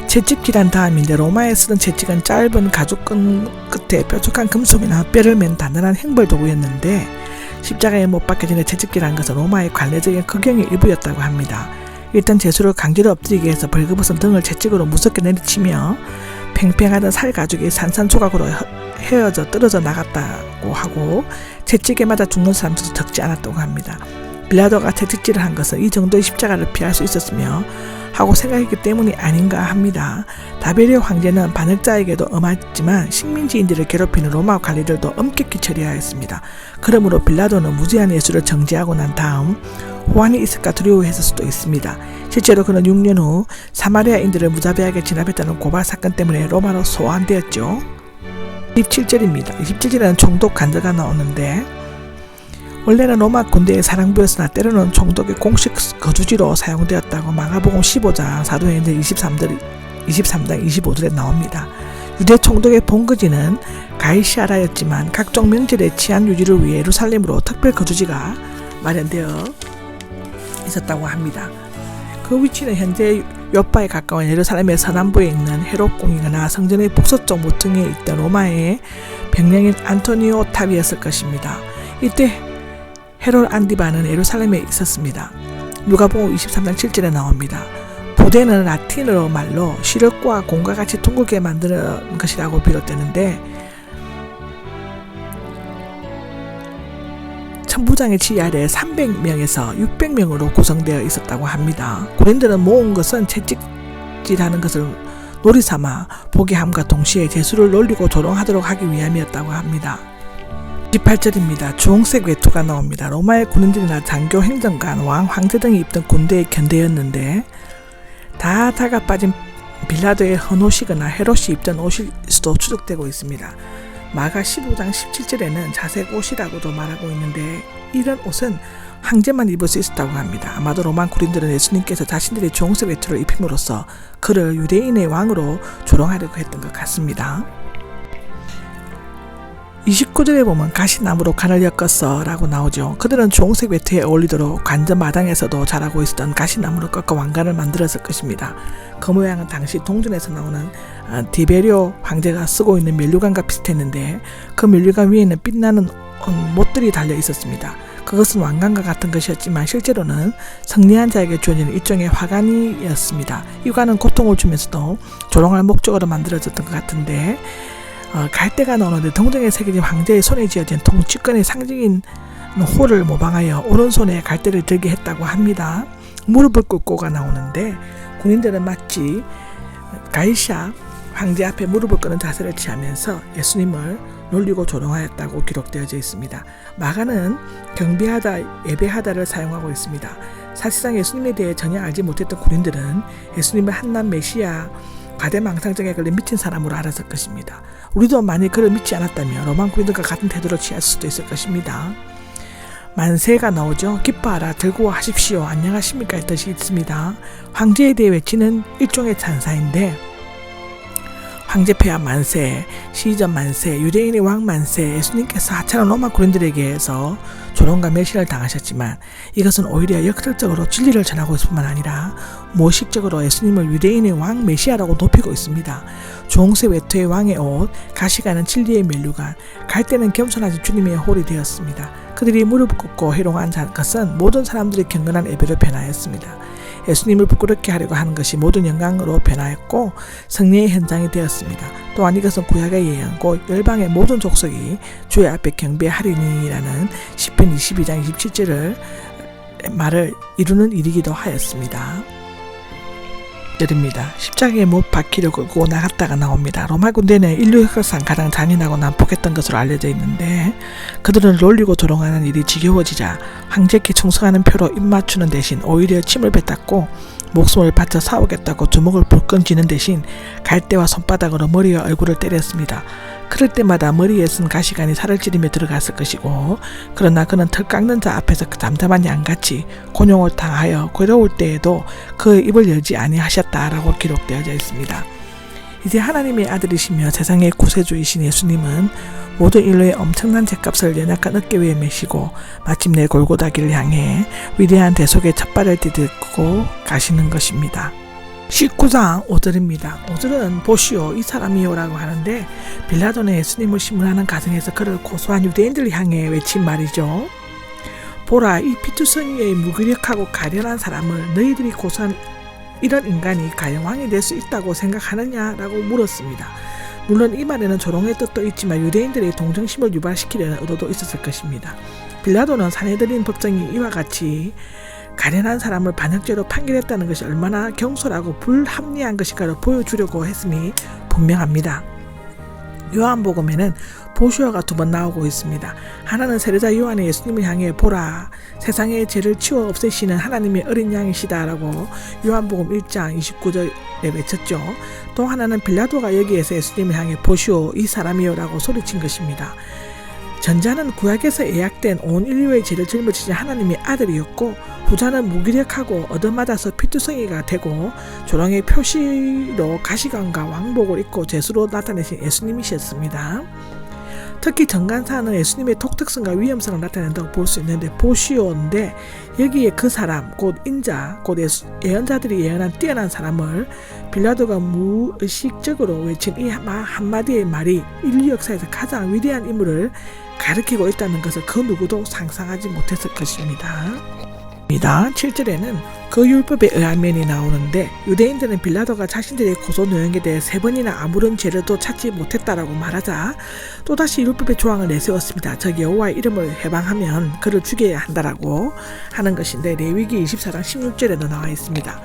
채찍질한 다음인데 로마에 쓰던 채찍은 짧은 가죽끈 끝에 뾰족한 금속이나 뼈를 맨 단단한 행벌 도구였는데 십자가에 못 박혀 전에 채찍질한 것은 로마의 관례적인 극형의 일부였다고 합니다. 일단 죄수를 강제로 엎드리기 위해서 벌거벗은 등을 채찍으로 무섭게 내리치며 팽팽하던 살 가죽이 산산조각으로 헤어져 떨어져 나갔다고 하고 채찍에 맞아 죽는 사람들도 적지 않았다고 합니다. 빌라도가 채찍질을 한 것은 이 정도의 십자가를 피할 수 있었으며 하고 생각했기 때문이 아닌가 합니다. 다베리오 황제는 반역자에게도 엄했지만 식민지인들을 괴롭히는 로마 관리들도 엄격히 처리하였습니다. 그러므로 빌라도는 무죄한 예수를 정죄하고 난 다음 호환이 있을까 두려워했을 수도 있습니다. 실제로 그는 6년 후 사마리아인들을 무자비하게 진압했다는 고발 사건 때문에 로마로 소환되었죠. 27절입니다. 27절에는 총독 간저가 나오는데 원래는 로마 군대의 사령부였으나 때로는 총독의 공식 거주지로 사용되었다고 마가복음 15장 사도행전 23장 25절에 나옵니다. 유대 총독의 본거지는 가이시아라였지만 각종 명절의 치안 유지를 위해 예루살렘으로 특별 거주지가 마련되어 있었다고 합니다. 그 위치는 현재 요파에 가까운 예루살렘의 서남부에 있는 헤롯궁이나 성전의 북서쪽 모퉁이에 있던 로마의 병령인 안토니오 탑이었을 것입니다. 이때 헤롯 안디바는 예루살렘에 있었습니다. 누가복음 23장 7절에 나옵니다. 부대는 라틴어 말로 시력과 공과 같이 둥글게 만드는 것이라고 비롯되는데 천부장의 지휘 아래 300명에서 600명으로 구성되어 있었다고 합니다. 군인들은 모은 것은 채찍질하는 것을 놀이삼아 보게 함과 동시에 죄수를 놀리고 조롱하도록 하기 위함이었다고 합니다. 18절입니다. 주홍색 외투가 나옵니다. 로마의 군인들이나 장교, 행정관, 왕, 황제 등이 입던 군대의 견대였는데 다 빠진 빌라도의 헌옷이거나 헤롯이 입던 옷일 수도 추측되고 있습니다. 마가 15장 17절에는 자색 옷이라고도 말하고 있는데 이런 옷은 황제만 입을 수 있었다고 합니다. 아마도 로마 군인들은 예수님께서 자신들의 주홍색 외투를 입힘으로써 그를 유대인의 왕으로 조롱하려고 했던 것 같습니다. 29절에 보면 가시나무로 간을 엮었어 라고 나오죠. 그들은 주홍색 외투에 어울리도록 관전 마당에서도 자라고 있었던 가시나무로 꺾어 왕관을 만들었을 것입니다. 그 모양은 당시 동전에서 나오는 디베리오 황제가 쓰고 있는 면류관과 비슷했는데 그 면류관 위에는 빛나는 못들이 달려 있었습니다. 그것은 왕관과 같은 것이었지만 실제로는 승리한 자에게 주어지는 일종의 화관이었습니다. 이 관은 고통을 주면서도 조롱할 목적으로 만들어졌던 것 같은데 갈대가 나오는데 동정에 새겨진 황제의 손에 쥐어진 통치권의 상징인 호를 모방하여 오른손에 갈대를 들게 했다고 합니다. 무릎을 꿇고가 나오는데 군인들은 마치 가이샤 황제 앞에 무릎을 꿇는 자세를 취하면서 예수님을 놀리고 조롱하였다고 기록되어져 있습니다. 마가는 경배하다, 예배하다를 사용하고 있습니다. 사실상 예수님에 대해 전혀 알지 못했던 군인들은 예수님을 한낱 메시아 과대망상증에 걸린 미친 사람으로 알았을 것입니다. 우리도 만일 그를 믿지 않았다면 로마 군인들과 같은 태도를 취할 수도 있을 것입니다. 만세가 나오죠. 기뻐하라 들고 하십시오. 안녕하십니까 이 뜻이 있습니다. 황제에 대해 외치는 일종의 찬사인데 황제폐하 만세, 시전 만세, 유대인의 왕 만세, 예수님께서 하찮은 로마 군인들에게서 조롱과 멸시를 당하셨지만 이것은 오히려 역설적으로 진리를 전하고 있을 뿐만 아니라 모식적으로 예수님을 유대인의 왕 메시아라고 높이고 있습니다. 주홍색 외투의 왕의 옷, 가시가는 진리의 면류관, 갈대는 겸손하신 주님의 홀이 되었습니다. 그들이 무릎 꿇고 희롱한 것은 모든 사람들이 경건한 예배를 변화했습니다. 예수님을 부끄럽게 하려고 하는 것이 모든 영광으로 변화했고 승리의 현장이 되었습니다. 또한 이것은 구약의 예언고 열방의 모든 족속이 주의 앞에 경배하리니라는 시편 22장 27절을 말을 이루는 일이기도 하였습니다. 절입니다. 십자가에 못 박히려 끌고 나갔다가 나옵니다. 로마 군대는 인류 역사상 가장 잔인하고 난폭했던 것으로 알려져 있는데 그들은 놀리고 조롱하는 일이 지겨워지자 황제께 충성하는 표로 입맞추는 대신 오히려 침을 뱉었고 목숨을 바쳐 싸우겠다고 주먹을 불끈 쥐는 대신 갈대와 손바닥으로 머리와 얼굴을 때렸습니다. 그럴 때마다 머리에 쓴 가시관이 살을 찌르며 들어갔을 것이고 그러나 그는 털 깎는 자 앞에서 그 담담한 양같이 곤욕을 당하여 괴로울 때에도 그의 입을 열지 아니하셨다라고 기록되어져 있습니다. 이제 하나님의 아들이시며 세상의 구세주이신 예수님은 모든 인류의 엄청난 죗값을 연약한 어깨 위에 메시고 마침내 골고다 길을 향해 위대한 대속의 첫발을 디딛고 가시는 것입니다. 19장 5절입니다. 5절은 보시오 이 사람이요라고 하는데 빌라도는 예수님을 신문하는 가정에서 그를 고소한 유대인들을 향해 외친 말이죠. 보라 이 피투성이의 무기력하고 가련한 사람을 너희들이 고소한 이런 인간이 과연 왕이 될 수 있다고 생각하느냐라고 물었습니다. 물론 이 말에는 조롱의 뜻도 있지만 유대인들의 동정심을 유발시키려는 의도도 있었을 것입니다. 빌라도는 사내들인 법정이 이와 같이 가련한 사람을 반역죄로 판결했다는 것이 얼마나 경솔하고 불합리한 것인가를 보여주려고 했음이 분명합니다. 요한복음에는 보시오가 2번 나오고 있습니다. 하나는 세례자 요한이 예수님을 향해 보라 세상의 죄를 치워 없애시는 하나님의 어린 양이시다 라고 요한복음 1장 29절에 외쳤죠. 또 하나는 빌라도가 여기에서 예수님을 향해 보시오 이 사람이요 라고 소리친 것입니다. 전자는 구약에서 예약된 온 인류의 죄를 짊어지신 하나님의 아들이었고 후자는 무기력하고 얻어맞아서 피투성이가 되고 조롱의 표시로 가시관과 왕복을 입고 죄수로 나타내신 예수님이셨습니다. 특히 정간사는 예수님의 독특성과 위험성을 나타낸다고 볼 수 있는데 보시오인데 여기에 그 사람 곧 인자 곧 예언자들이 예언한 뛰어난 사람을 빌라도가 무의식적으로 외친 이 한마디의 말이 인류 역사에서 가장 위대한 인물을 가리키고 있다는 것을 그 누구도 상상하지 못했을 것입니다. 7절에는 그 율법에 의한 면이 나오는데 유대인들은 빌라도가 자신들의 고소 내용에 대해 3번이나 아무런 죄를도 찾지 못했다라고 말하자 또다시 율법의 조항을 내세웠습니다. 즉 여호와의 이름을 해방하면 그를 죽여야 한다라고 하는 것인데 레위기 24장 16절에도 나와 있습니다.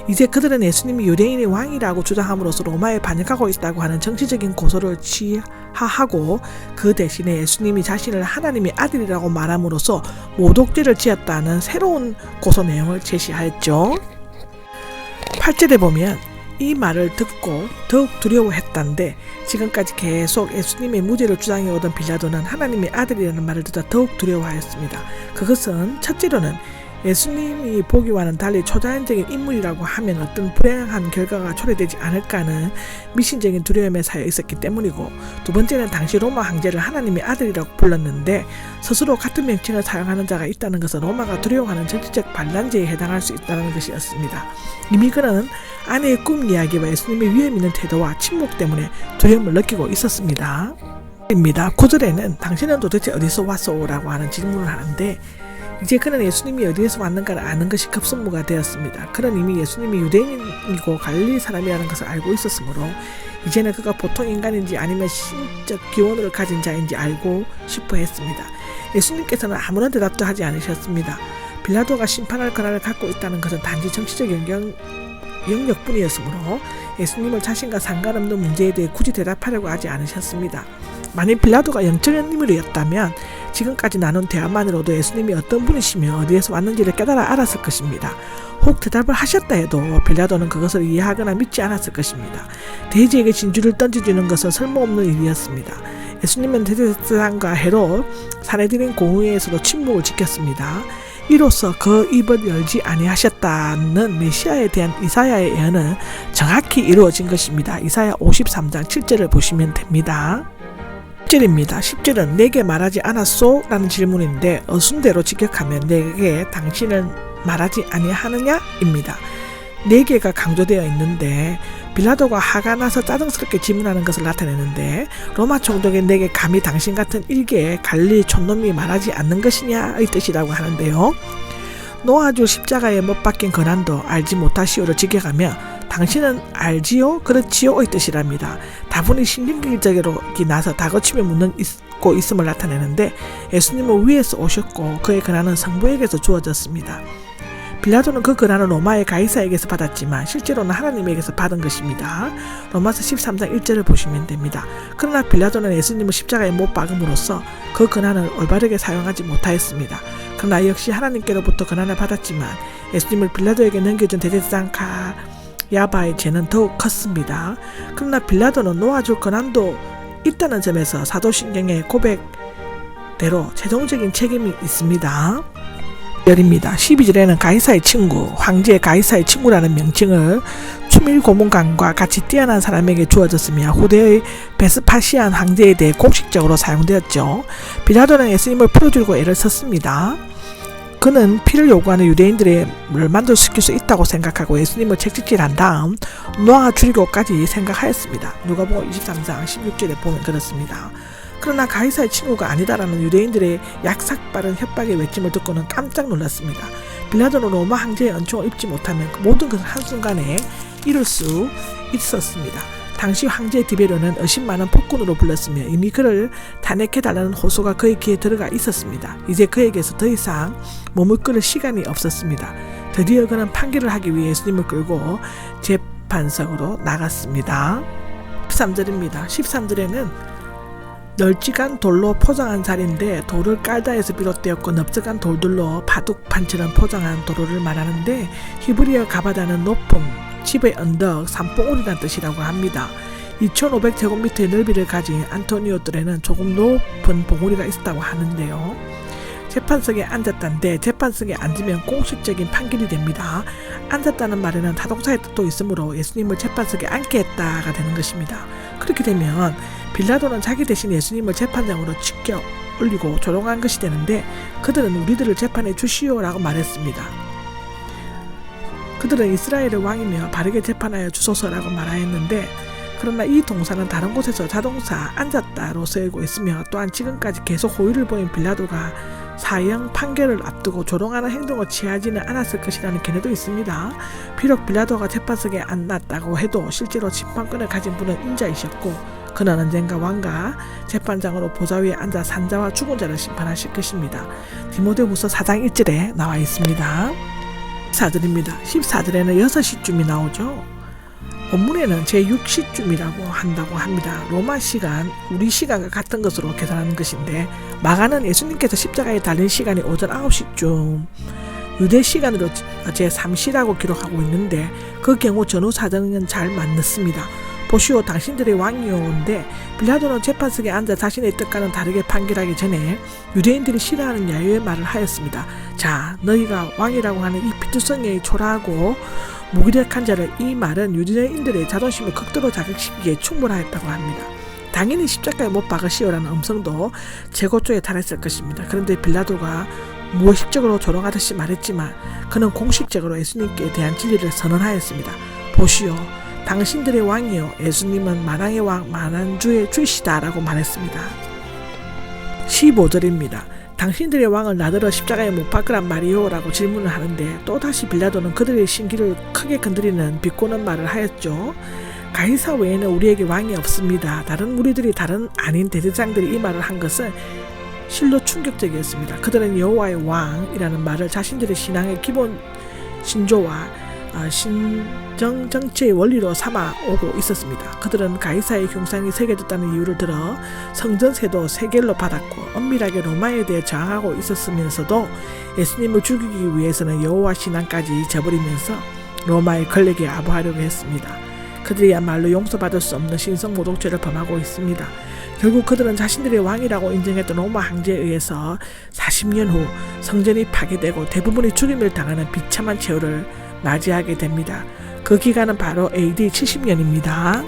이제 그들은 예수님이 유대인의 왕이라고 주장함으로써 로마에 반역하고 있다고 하는 정치적인 고소를 취하하고 그 대신에 예수님이 자신을 하나님의 아들이라고 말함으로써 모독죄를 지었다는 새로운 고소 내용을 제시하였죠. 8절에 보면 이 말을 듣고 더욱 두려워했단데 지금까지 계속 예수님의 무죄를 주장해오던 빌라도는 하나님의 아들이라는 말을 듣자 더욱 두려워하였습니다. 그것은 첫째로는 예수님이 보기와는 달리 초자연적인 인물이라고 하면 어떤 불행한 결과가 초래되지 않을까 하는 미신적인 두려움에 사여 있었기 때문이고 두 번째는 당시 로마 황제를 하나님의 아들이라고 불렀는데 스스로 같은 명칭을 사용하는 자가 있다는 것은 로마가 두려워하는 정치적 반란죄에 해당할 수 있다는 것이었습니다. 이미 그는 아내의 꿈 이야기와 예수님의 위험 있는 태도와 침묵 때문에 두려움을 느끼고 있었습니다. 9절에는 당신은 도대체 어디서 왔소? 라고 하는 질문을 하는데 이제 그는 예수님이 어디에서 왔는가를 아는 것이 급선무가 되었습니다. 그는 이미 예수님이 유대인이고 갈릴리 사람이라는 것을 알고 있었으므로 이제는 그가 보통 인간인지 아니면 신적 기원을 가진 자인지 알고 싶어 했습니다. 예수님께서는 아무런 대답도 하지 않으셨습니다. 빌라도가 심판할 권한을 갖고 있다는 것은 단지 정치적 영역뿐이었으므로 예수님을 자신과 상관없는 문제에 대해 굳이 대답하려고 하지 않으셨습니다. 만일 빌라도가 영적인 인물이었다면 지금까지 나눈 대화만으로도 예수님이 어떤 분이시며 어디에서 왔는지를 깨달아 알았을 것입니다. 혹 대답을 하셨다 해도 빌라도는 그것을 이해하거나 믿지 않았을 것입니다. 돼지에게 진주를 던져주는 것은 쓸모없는 일이었습니다. 예수님은 대제사장과 헤롯, 사내들인 공의회에서도 침묵을 지켰습니다. 이로써 그 입을 열지 아니하셨다는 메시아에 대한 이사야의 예언은 정확히 이루어진 것입니다. 이사야 53장 7절을 보시면 됩니다. 10절입니다. 10절은 내게 말하지 않았소? 라는 질문인데 어순대로 직역하면 내게 당신은 말하지 아니하느냐? 입니다. 4개가 강조되어 있는데 빌라도가 화가 나서 짜증스럽게 질문하는 것을 나타내는데 로마 총독의 내게 감히 당신 같은 일개의 갈릴리 촌놈이 말하지 않는 것이냐의 뜻이라고 하는데요. 놓아줄 십자가에 못 박힌 고난도 알지 못하시오를 직역하며 당신은 알지요? 그렇지요의 뜻이랍니다. 다분히 신경질적으로 나서 다그치며 묻고 있음을 나타내는데 예수님은 위에서 오셨고 그의 권한은 성부에게서 주어졌습니다. 빌라도는 그 권한을 로마의 가이사에게서 받았지만 실제로는 하나님에게서 받은 것입니다. 로마서 13장 1절을 보시면 됩니다. 그러나 빌라도는 예수님을 십자가에 못 박음으로써 그 권한을 올바르게 사용하지 못하였습니다. 그러나 역시 하나님께로부터 권한을 받았지만 예수님을 빌라도에게 넘겨준 대제사장 야바의 죄는 더욱 컸습니다. 그러나 빌라도는 놓아줄 권한도 있다는 점에서 사도신경의 고백대로 최종적인 책임이 있습니다. 12절에는 가이사의 친구, 황제 가이사의 친구라는 명칭을 추밀 고문관과 같이 뛰어난 사람에게 주어졌으며 후대의 베스파시안 황제에 대해 공식적으로 사용되었죠. 빌라도는 예수님을 풀어주려고 애를 썼습니다. 그는 피를 요구하는 유대인들을 만족시킬 수 있다고 생각하고 예수님을 채찍질한 다음 놓아 죽이고까지 생각하였습니다. 누가복음 23장 16절에 보면 그렇습니다. 그러나 가이사의 친구가 아니다라는 유대인들의 약삭빠른 협박의 외침을 듣고는 깜짝 놀랐습니다. 빌라도는 로마 황제의 은총을 입지 못하면 모든 것을 한순간에 이룰 수 있었습니다. 당시 황제 디베료는 의심 많은 폭군으로 불렀으며 이미 그를 탄핵해달라는 호소가 그의 귀에 들어가 있었습니다. 이제 그에게서 더 이상 몸을 끌을 시간이 없었습니다. 드디어 그는 판결을 하기 위해 예수님을 끌고 재판석으로 나갔습니다. 13절입니다. 13절에는 널찍한 돌로 포장한 자리인데 돌을 깔다 해서 비롯되었고 넓적한 돌들로 바둑판처럼 포장한 도로를 말하는데 히브리어 가바다는 높음, 집의 언덕, 산봉우리란 뜻이라고 합니다. 2500제곱미터의 넓이를 가진 안토니오들에는 조금 높은 봉우리가 있었다고 하는데요. 재판석에 앉았다는데 재판석에 앉으면 공식적인 판결이 됩니다. 앉았다는 말에는 타동사의 뜻도 있으므로 예수님을 재판석에 앉게 했다가 되는 것입니다. 그렇게 되면 빌라도는 자기 대신 예수님을 재판장으로 치켜 올리고 조롱한 것이 되는데 그들은 우리들을 재판해 주시오라고 말했습니다. 그들은 이스라엘의 왕이며 바르게 재판하여 주소서라고 말하였는데 그러나 이 동사는 다른 곳에서 자동사 앉았다로 쓰이고 있으며 또한 지금까지 계속 호의를 보인 빌라도가 사형 판결을 앞두고 조롱하는 행동을 취하지는 않았을 것이라는 견해도 있습니다. 비록 빌라도가 재판석에 앉았다고 해도 실제로 심판권을 가진 분은 인자이셨고 그는 언젠가 왕과 재판장으로 보좌 위에 앉아 산자와 죽은 자를 심판하실 것입니다. 디모데후서 4장 1절에 나와 있습니다. 14절입니다. 14절에는 6시쯤이 나오죠. 본문에는 제6시쯤이라고 한다고 합니다. 로마 시간, 우리 시간과 같은 것으로 계산하는 것인데 마가는 예수님께서 십자가에 달린 시간이 오전 9시쯤 유대 시간으로 제3시라고 기록하고 있는데 그 경우 전후 사정은 잘 맞습니다. 보시오 당신들의 왕이오인데 빌라도는 재판석에 앉아 자신의 뜻과는 다르게 판결하기 전에 유대인들이 싫어하는 야유의 말을 하였습니다. 자, 너희가 왕이라고 하는 이 피투성이의 초라하고 무기력한 자를 이 말은 유대인들의 자존심을 극도로 자극시키기에 충분하였다고 합니다. 당연히 십자가에 못 박으시오라는 음성도 제고조에 달했을 것입니다. 그런데 빌라도가 무의식적으로 조롱하듯이 말했지만 그는 공식적으로 예수님께 대한 진리를 선언하였습니다. 보시오 당신들의 왕이요 예수님은 만왕의 왕 만왕주의 주이시다 라고 말했습니다. 15절입니다. 당신들의 왕을 나더러 십자가에 못 박으란 말이요 라고 질문을 하는데 또다시 빌라도는 그들의 신기를 크게 건드리는 비꼬는 말을 하였죠. 가이사 외에는 우리에게 왕이 없습니다. 다른 무리들이 다른 아닌 대제사장들이 이 말을 한 것은 실로 충격적이었습니다. 그들은 여호와의 왕이라는 말을 자신들의 신앙의 기본 신조와 신정 정치의 원리로 삼아 오고 있었습니다. 그들은 가이사의 흉상이 새겨졌다는 이유를 들어 성전세도 세겔로 받았고 엄밀하게 로마에 대해 저항하고 있었으면서도 예수님을 죽이기 위해서는 여호와 신앙까지 저버리면서 로마의 권력에 아부하려고 했습니다. 그들이야말로 용서받을 수 없는 신성모독죄를 범하고 있습니다. 결국 그들은 자신들의 왕이라고 인정했던 로마 황제에 의해서 40년 후 성전이 파괴되고 대부분이 죽임을 당하는 비참한 최후를 맞이하게 됩니다. 그 기간은 바로 AD 70년입니다.